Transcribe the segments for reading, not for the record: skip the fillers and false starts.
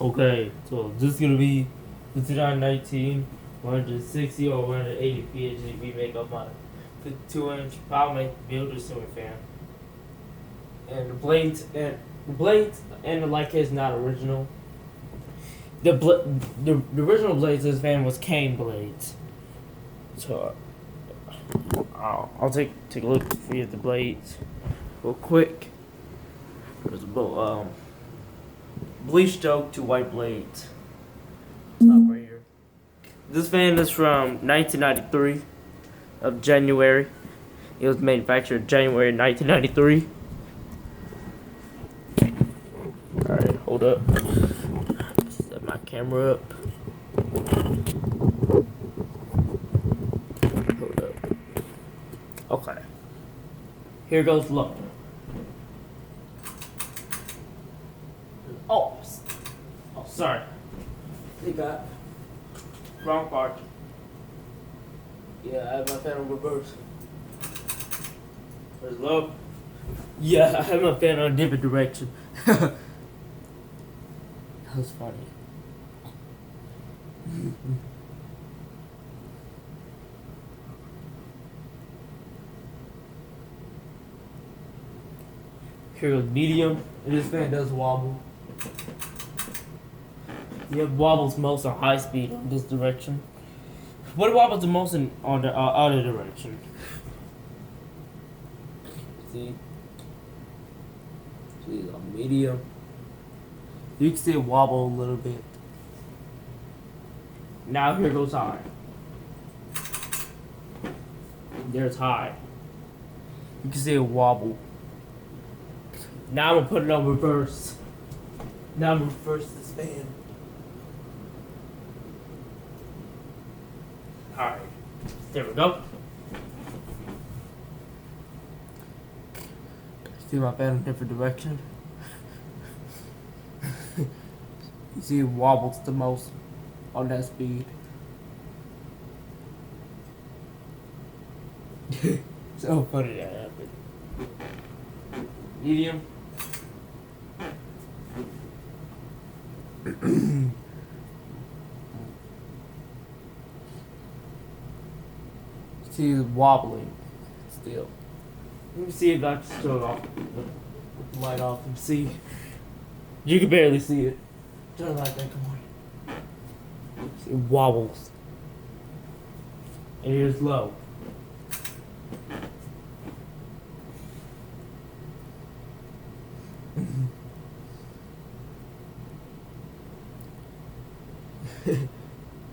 Okay, so this is gonna be the 2019 160 or 180 PhD remake of my 52-inch Powermax builder ceiling fan. And the light kit is not original. The original blades of this fan was cane blades. So I'll take a look at the blades real quick. There's a bleach stroke to white blades. Stop right here. This fan is from 1993 of January. It was manufactured January 1993. Alright, hold up. Set my camera up. Hold up. Okay. Here goes low. Oh, sorry. They got wrong part. Yeah, I have my fan on reverse. Where's low? Yeah, I have my fan on a different direction. That was funny. Here goes medium, and this fan does wobble. Yeah, it wobbles most on high speed in this direction. What wobbles the most on the other direction? See? On medium. You can see it wobble a little bit. Now here goes high. There's high. You can see it wobble. Now I'm gonna put it on reverse. Now I'm gonna reverse this fan. Alright. There we go. See my fan in a different direction. You see it wobbles the most on that speed. So funny that happened. Medium. See it wobbling still. Let me see if I can turn it off. The light off and see. You can barely see it. Turn the light back on. It wobbles. And here's low.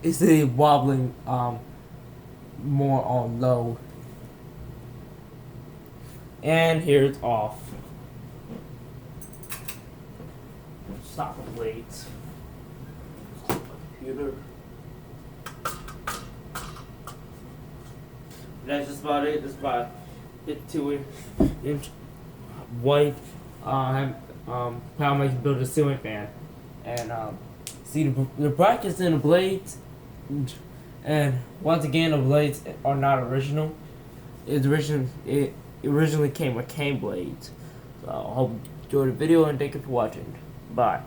It's wobbling more on low. And here it's off. Stop the blades. Stop my computer. That's just about it. That's about 52-inch white Powermax builder ceiling fan. And see the brackets in the blades. And once again, the blades are not original. It originally came with cane blades. So I hope you enjoyed the video and thank you for watching. Bye.